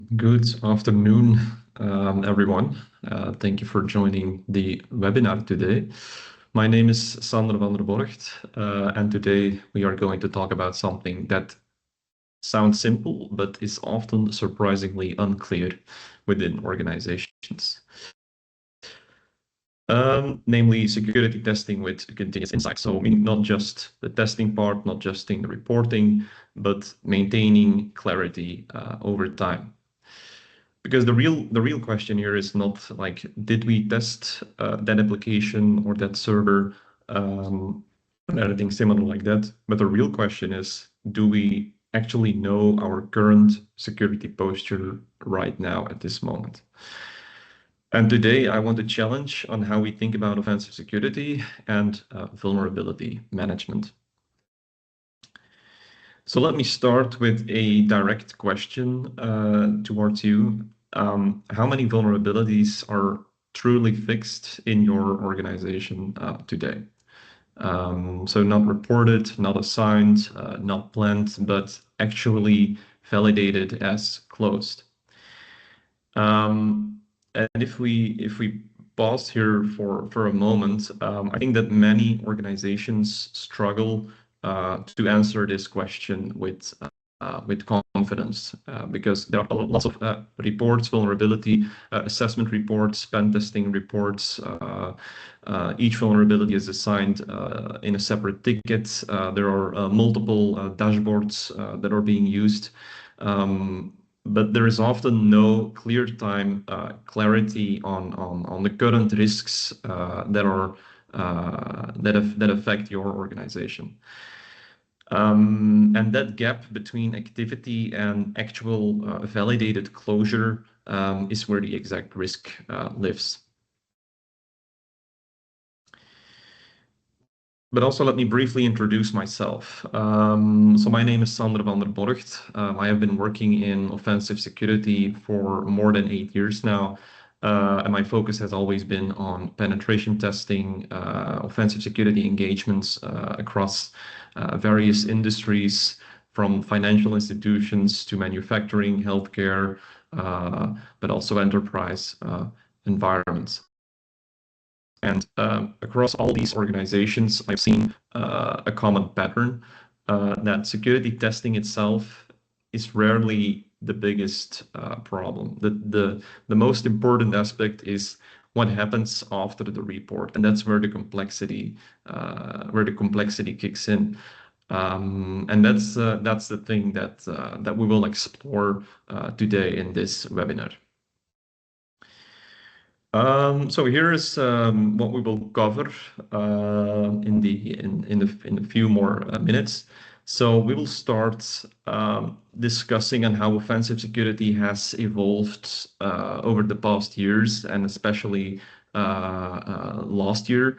Good afternoon, everyone. Thank you for joining the webinar today. My name is Sander van der Borgt, and today we are going to talk about something that sounds simple, but is often surprisingly unclear within organizations. Namely security testing with continuous insight. So meaning not just the testing part, not just in the reporting, but maintaining clarity over time. Because the real question here is not like, did we test that application or that server, or anything similar like that? But the real question is, do we actually know our current security posture right now at this moment? And today I want to challenge on how we think about offensive security and vulnerability management. So let me start with a direct question towards you. How many vulnerabilities are truly fixed in your organization today? So not reported, not assigned, not planned, but actually validated as closed. And if we pause here for a moment, I think that many organizations struggle to answer this question with confidence because there are lots of reports, vulnerability assessment reports, pen testing reports. Each vulnerability is assigned in a separate ticket. There are multiple dashboards that are being used. But there is often no clear time clarity on the current risks that affect your organization. And that gap between activity and actual validated closure is where the exact risk lives. But also let me briefly introduce myself. So my name is Sander van der Borgt. I have been working in offensive security for more than 8 years now. And my focus has always been on penetration testing, offensive security engagements across various industries, from financial institutions to manufacturing, healthcare, but also enterprise environments. And across all these organizations, I've seen a common pattern that security testing itself is rarely the biggest problem. The most important aspect is what happens after the report, and that's where the complexity kicks in. And that's the thing that we will explore today in this webinar. So here is what we will cover in a few more minutes. So we will start discussing on how offensive security has evolved over the past years, and especially last year.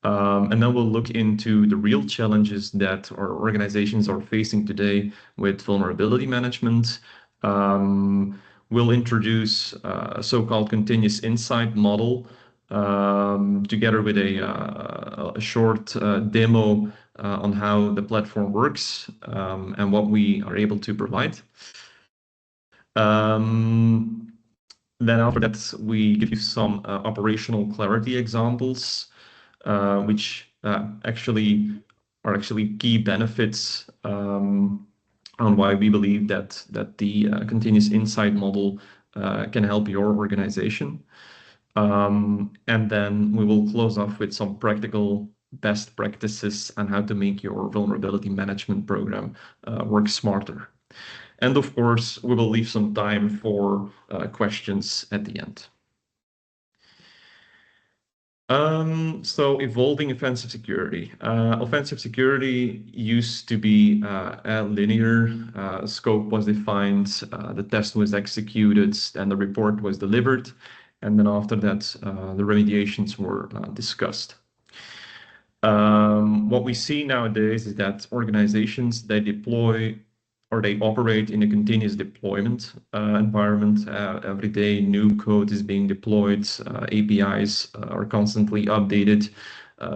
And then we'll look into the real challenges that our organizations are facing today with vulnerability management. We'll introduce a so-called continuous insight model together with a short demo on how the platform works and what we are able to provide. Then after that, we give you some operational clarity examples, which actually are key benefits on why we believe that the continuous insight model can help your organization. And then we will close off with some practical best practices on how to make your vulnerability management program work smarter. And of course, we will leave some time for questions at the end. So evolving offensive security. Offensive security used to be a linear scope was defined, the test was executed, and the report was delivered. And then after that, the remediations were discussed. What we see nowadays is that organizations, they deploy or they operate in a continuous deployment environment. Every day, new code is being deployed, APIs are constantly updated,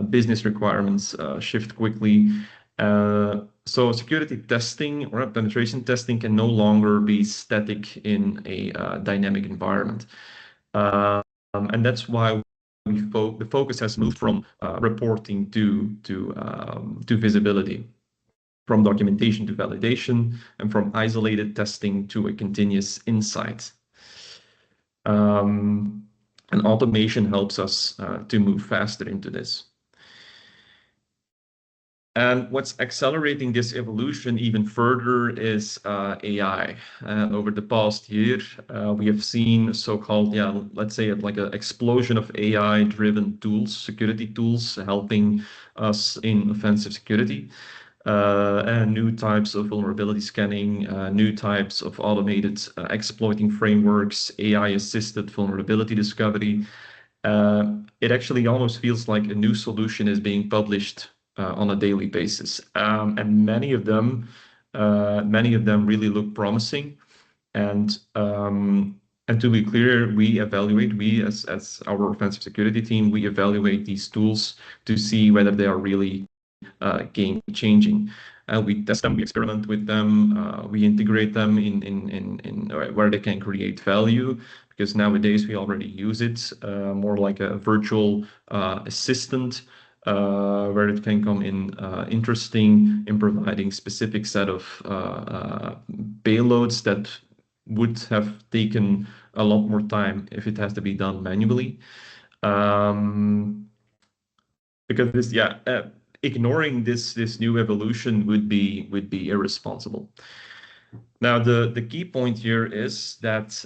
business requirements shift quickly, So security testing or penetration testing can no longer be static in a dynamic environment. And that's why the focus has moved from reporting to visibility, from documentation to validation, and from isolated testing to a continuous insight. And automation helps us to move faster into this. And what's accelerating this evolution even further is AI. Over the past year, we have seen so-called, yeah, let's say it like an explosion of AI-driven tools, security tools, helping us in offensive security. And new types of vulnerability scanning, new types of automated exploiting frameworks, AI-assisted vulnerability discovery. It actually almost feels like a new solution is being published on a daily basis, and many of them really look promising. And and to be clear, we as our offensive security team, we evaluate these tools to see whether they are really game changing. We test them, we experiment with them, we integrate them in where they can create value, because nowadays we already use it more like a virtual assistant, where it can come in interesting in providing specific set of payloads that would have taken a lot more time if it has to be done manually. Because this, yeah, ignoring this new evolution would be irresponsible. Now, the key point here is that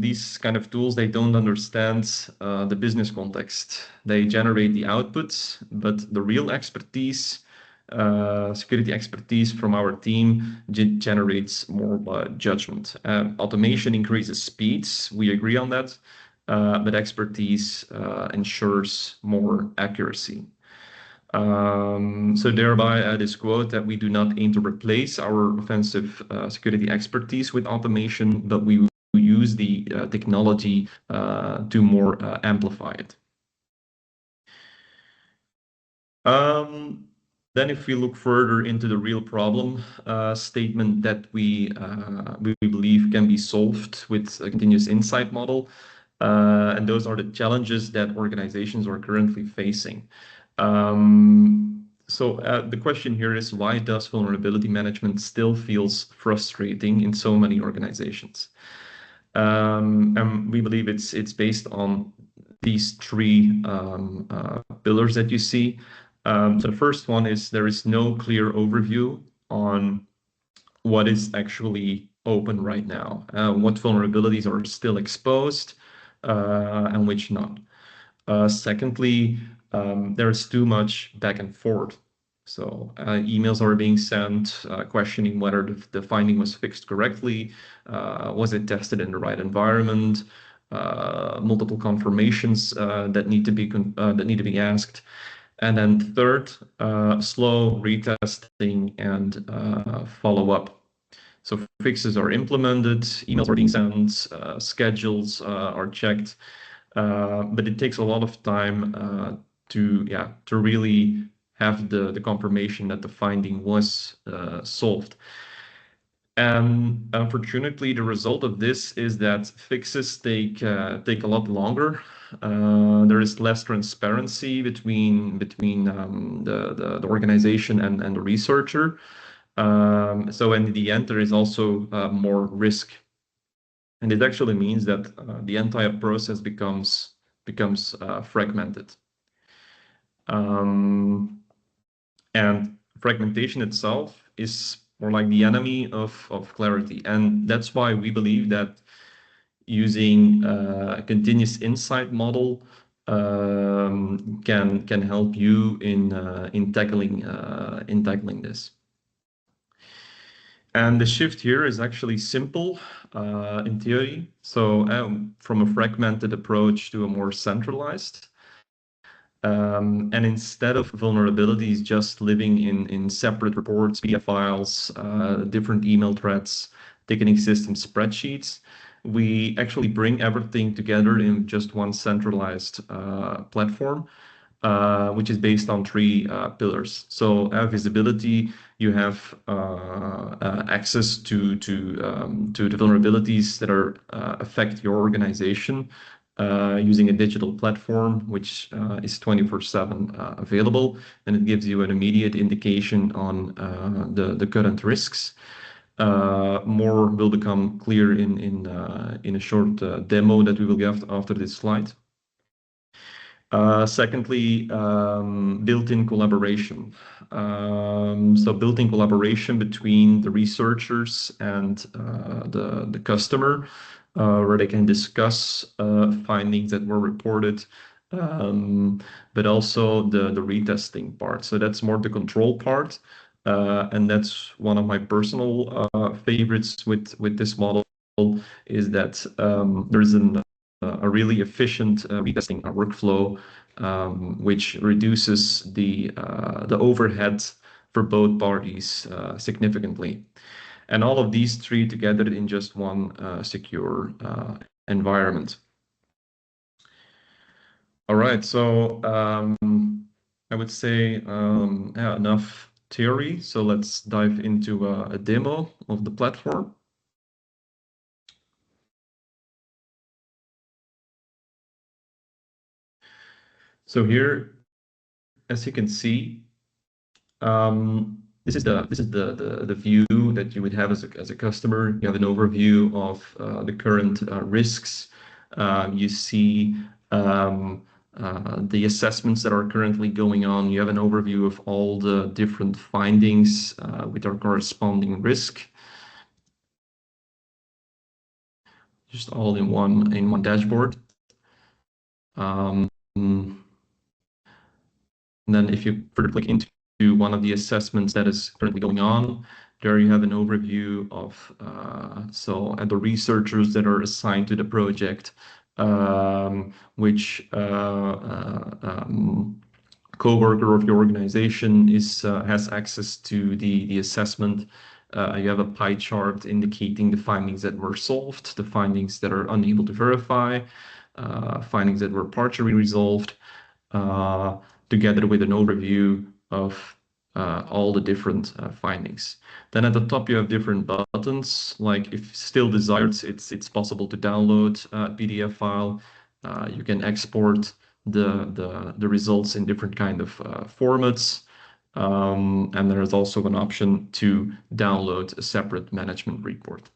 these kind of tools, they don't understand the business context. They generate the outputs, but the real expertise, security expertise from our team generates more judgment. Automation increases speeds. We agree on that, but expertise ensures more accuracy. So thereby this quote that we do not aim to replace our offensive security expertise with automation, but we use the technology to more amplify it. Then if we look further into the real problem statement that we believe can be solved with a continuous insight model, and those are the challenges that organizations are currently facing. So the question here is, why does vulnerability management still feels frustrating in so many organizations? And we believe it's based on these three pillars that you see. So the first one is there is no clear overview on what is actually open right now, what vulnerabilities are still exposed, and which not. Secondly, there is too much back and forth. So emails are being sent questioning whether the finding was fixed correctly, was it tested in the right environment, multiple confirmations that need to be asked. And then third, slow retesting and follow-up. So fixes are implemented, emails are being sent, schedules are checked, but it takes a lot of time to really have the confirmation that the finding was solved. And unfortunately, the result of this is that fixes take a lot longer. There is less transparency between the organization and the researcher. So in the end, there is also more risk, and it actually means that the entire process becomes fragmented. And fragmentation itself is more like the enemy of clarity. And that's why we believe that using a continuous insight model can help you in tackling this. And the shift here is actually simple in theory. So from a fragmented approach to a more centralized. And instead of vulnerabilities just living in separate reports, PDF files, different email threads, ticketing system spreadsheets, we actually bring everything together in just one centralized platform. which is based on three pillars. So visibility, you have access to the vulnerabilities that are affect your organization using a digital platform, which is 24/7 available, and it gives you an immediate indication on the current risks. More will become clear in a short demo that we will give after this slide. Secondly, built-in collaboration. So built-in collaboration between the researchers and the customer, where they can discuss findings that were reported, but also the retesting part. So that's more the control part, and that's one of my personal favorites with this model is that there's a really efficient retesting workflow, which reduces the overhead for both parties significantly. And all of these three together in just one secure environment. All right, so I would say yeah, enough theory. So let's dive into a demo of the platform. So here, as you can see, this is the view that you would have as a customer. You have an overview of the current risks. You see the assessments that are currently going on. You have an overview of all the different findings with our corresponding risk, just all in one dashboard. And then if you further click into one of the assessments that is currently going on, there you have an overview of the researchers that are assigned to the project, which co-worker of your organization has access to the assessment. You have a pie chart indicating the findings that were solved, the findings that are unable to verify, findings that were partially resolved, together with an overview of all the different findings. Then at the top you have different buttons, like if still desired, it's possible to download a PDF file. You can export the results in different kind of formats. And there is also an option to download a separate management report.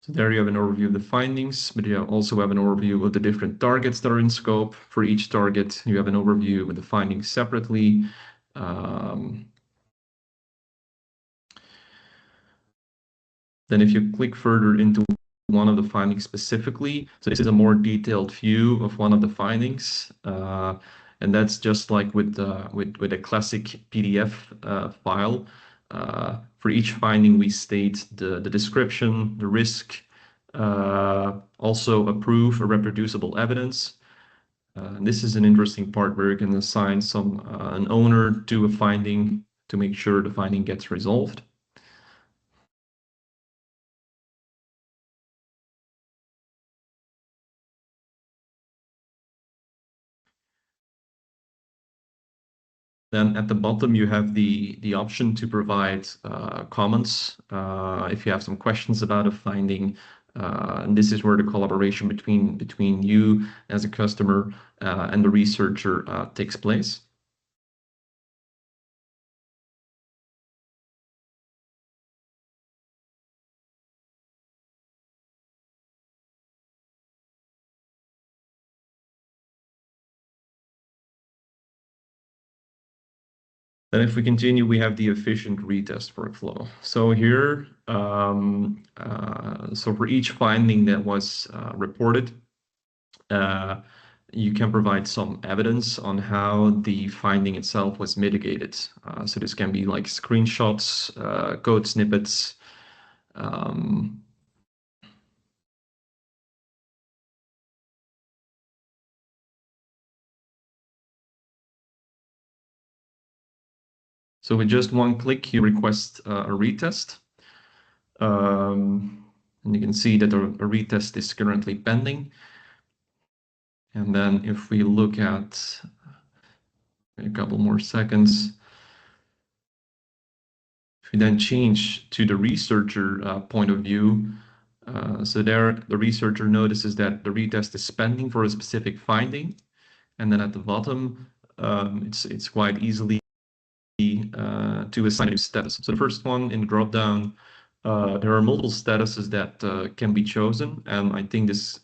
So there you have an overview of the findings, but you also have an overview of the different targets that are in scope. For each target, you have an overview of the findings separately. Then if you click further into one of the findings specifically, so this is a more detailed view of one of the findings. And that's just like with a classic PDF file. For each finding, we state the description, the risk, also a proof or reproducible evidence. And this is an interesting part where you can assign an owner to a finding to make sure the finding gets resolved. Then at the bottom, you have the option to provide comments if you have some questions about a finding. And this is where the collaboration between you as a customer and the researcher takes place. Then if we continue, we have the efficient retest workflow. So here, so for each finding that was reported, you can provide some evidence on how the finding itself was mitigated. So this can be like screenshots, code snippets. So with just one click, you request a retest. And you can see that a retest is currently pending. And then if we look at a couple more seconds, if we then change to the researcher point of view, so there the researcher notices that the retest is pending for a specific finding. And then at the bottom, it's quite easily to assign a new status. So the first one in dropdown, there are multiple statuses that can be chosen, and I think this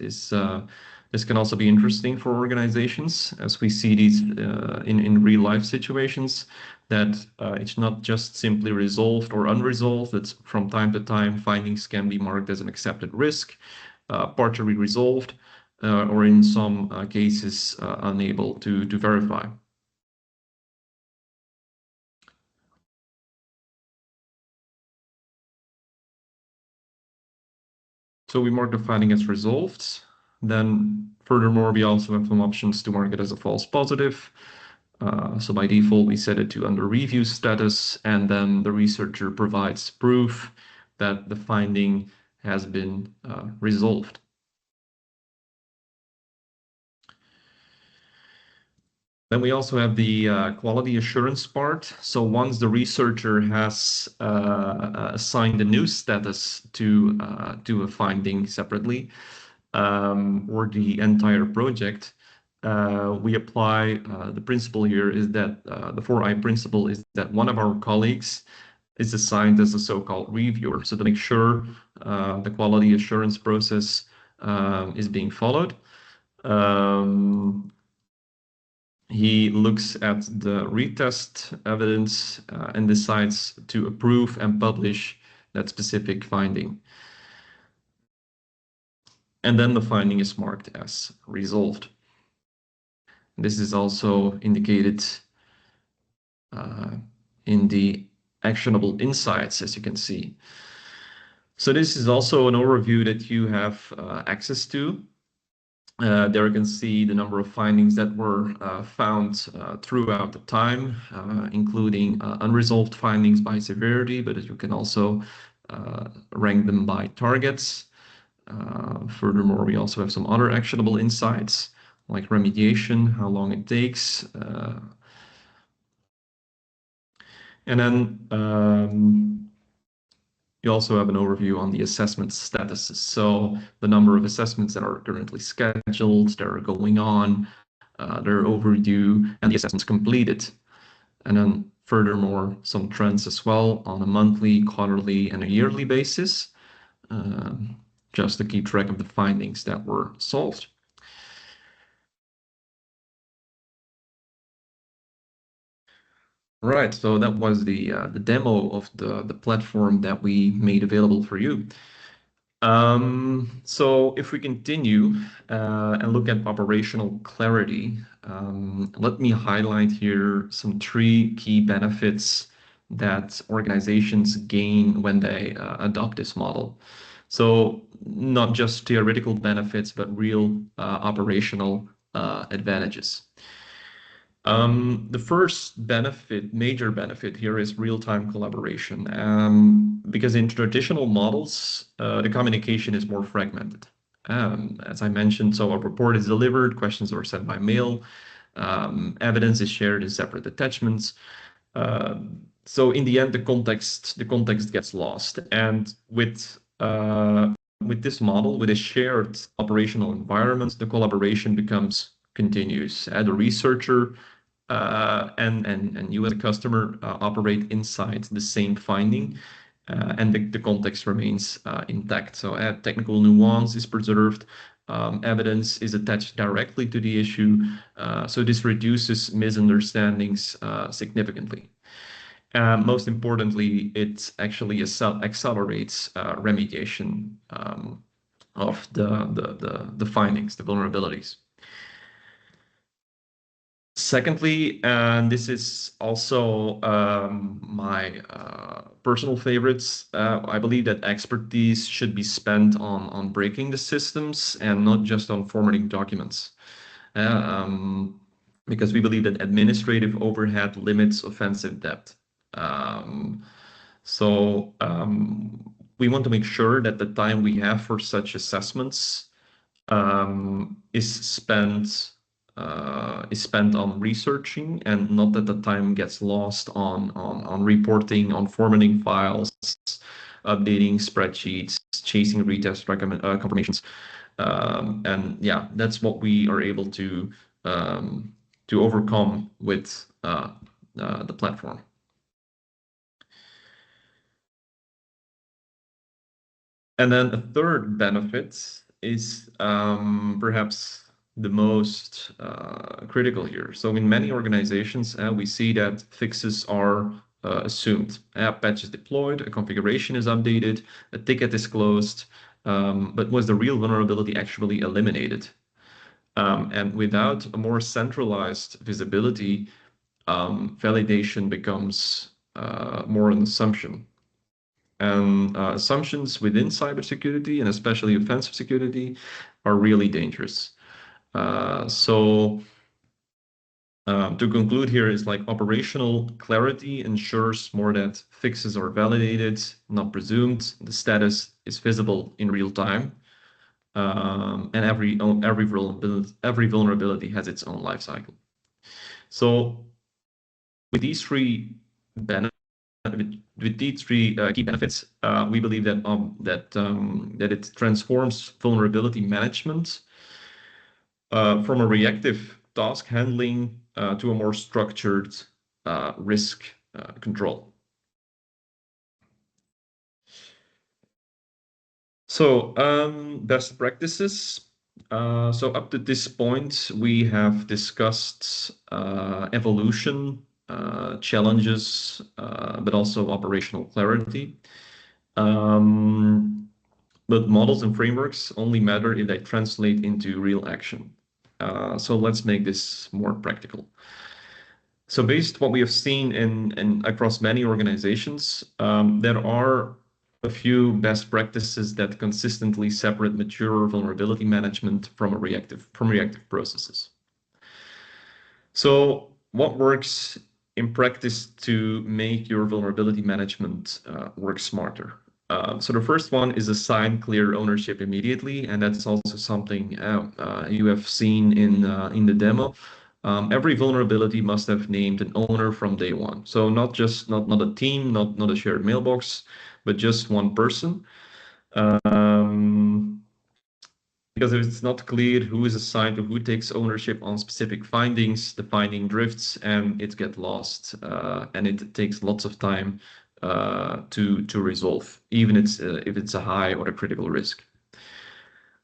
can also be interesting for organizations as we see these in real life situations, that it's not just simply resolved or unresolved. It's from time to time findings can be marked as an accepted risk, partially resolved, or in some cases unable to verify. So we mark the finding as resolved. Then furthermore, we also have some options to mark it as a false positive. So by default, we set it to under review status, and then the researcher provides proof that the finding has been resolved. Then we also have the quality assurance part. So once the researcher has assigned a new status to a finding separately, or the entire project, we apply the principle here is that the 4I principle is that one of our colleagues is assigned as a so-called reviewer. So to make sure the quality assurance process is being followed. He looks at the retest evidence and decides to approve and publish that specific finding. And then the finding is marked as resolved. This is also indicated in the actionable insights, as you can see. So this is also an overview that you have access to. There you can see the number of findings that were found throughout the time, including unresolved findings by severity, but you can also rank them by targets. Furthermore, we also have some other actionable insights like remediation, how long it takes. And then you also have an overview on the assessment statuses. So the number of assessments that are currently scheduled, that are going on, their overdue, and the assessments completed. And then furthermore, some trends as well on a monthly, quarterly, and a yearly basis, just to keep track of the findings that were solved. Right, so that was the demo of the platform that we made available for you. So if we continue and look at operational clarity, let me highlight here some 3 key benefits that organizations gain when they adopt this model. So not just theoretical benefits, but real operational advantages. The first benefit, major benefit here is real-time collaboration. Because in traditional models, the communication is more fragmented. As I mentioned, so a report is delivered, questions are sent by mail, evidence is shared in separate attachments. So in the end, the context gets lost. And with this model, with a shared operational environment, the collaboration becomes continuous. The researcher and you as a customer operate inside the same finding, and the context remains intact. So technical nuance is preserved, evidence is attached directly to the issue, so this reduces misunderstandings significantly. Most importantly, it actually accelerates remediation of the findings, the vulnerabilities. Secondly, and this is also my personal favorites, I believe that expertise should be spent on breaking the systems and not just on formatting documents. Because we believe that administrative overhead limits offensive depth. So we want to make sure that the time we have for such assessments is spent on researching, and not that the time gets lost on reporting, on formatting files, updating spreadsheets, chasing retest confirmations. And yeah, that's what we are able to overcome with the platform. And then a third benefit is perhaps the most critical here. So in many organizations, we see that fixes are assumed. A patch is deployed, a configuration is updated, a ticket is closed, but was the real vulnerability actually eliminated? And without a more centralized visibility, validation becomes more an assumption. And assumptions within cybersecurity, and especially offensive security, are really dangerous. So to conclude here is like operational clarity ensures more that fixes are validated, not presumed. The status is visible in real time. And every vulnerability has its own life cycle. So with these three benefits, with these three key benefits, we believe that it transforms vulnerability management from a reactive task handling to a more structured risk control. So best practices. So up to this point, we have discussed evolution, challenges, but also operational clarity. But models and frameworks only matter if they translate into real action. So let's make this more practical. So based what we have seen in across many organizations, there are a few best practices that consistently separate mature vulnerability management from reactive processes. So what works in practice to make your vulnerability management work smarter? So the first one is assign clear ownership immediately, and that's also something you have seen in the demo. Every vulnerability must have named an owner from day one. So not a team, not a shared mailbox, but just one person. Because if it's not clear who is assigned to who takes ownership on specific findings, the finding drifts and it gets lost, and it takes lots of time to resolve, even if it's a high or a critical risk.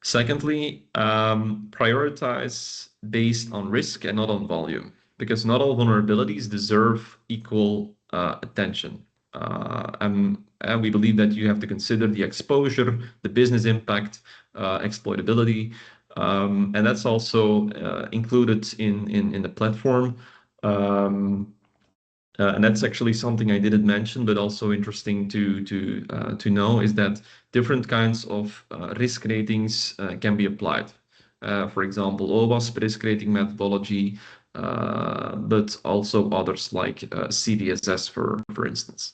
Secondly, prioritize based on risk and not on volume, because not all vulnerabilities deserve equal attention. And we believe that you have to consider the exposure, the business impact, exploitability, and that's also included in the platform. And that's actually something I didn't mention, but also interesting to know is that different kinds of risk ratings can be applied. For example, OWASP risk rating methodology, but also others like CDSS, for instance.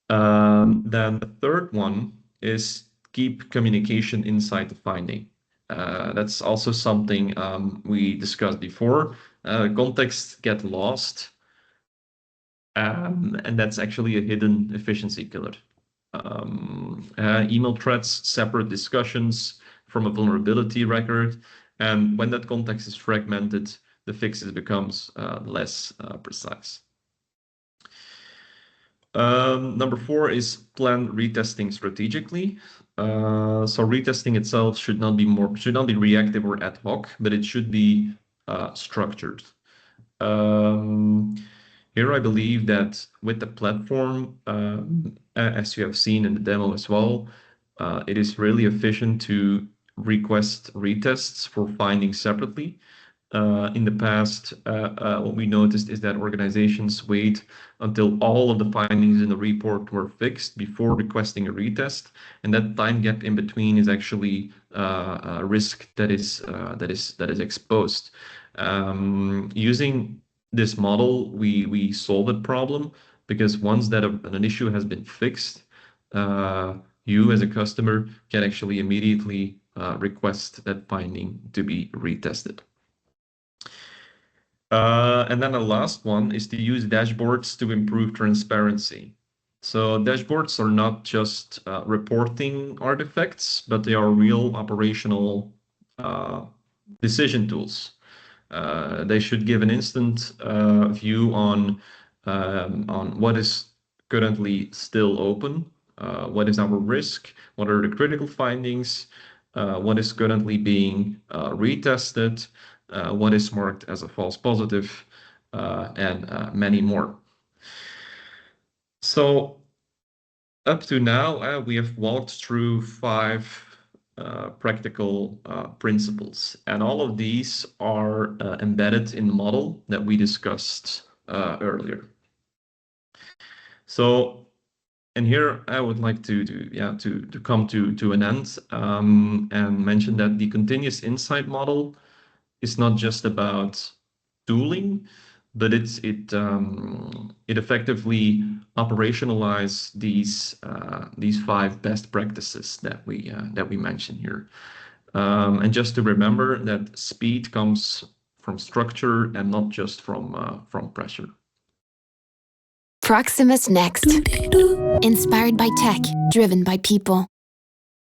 Then the third one is keep communication inside the finding. That's also something we discussed before. Context get lost, and that's actually a hidden efficiency killer. Email threads separate discussions from a vulnerability record, and when that context is fragmented, the fixes becomes less precise. Number 4 is plan retesting strategically. So retesting itself should not be reactive or ad hoc, but it should be structured. Here I believe that with the platform, as you have seen in the demo as well, it is really efficient to request retests for findings separately. In the past, what we noticed is that organizations wait until all of the findings in the report were fixed before requesting a retest, and that time gap in between is actually a risk that is exposed. Using this model, we solve that problem, because once that an issue has been fixed, you as a customer can actually immediately request that finding to be retested. And then the last one is to use dashboards to improve transparency. So dashboards are not just reporting artifacts, but they are real operational decision tools. They should give an instant view on what is currently still open, what is our risk, what are the critical findings, what is currently being retested, what is marked as a false positive, and many more. So up to now, we have walked through 5 practical principles, and all of these are embedded in the model that we discussed earlier. So, and here I would like to come to an end and mention that the continuous insight model is not just about tooling, but it effectively operationalize these 5 best practices that we mentioned here. And just to remember that speed comes from structure and not just from pressure. Proximus Next. Inspired by tech, driven by people.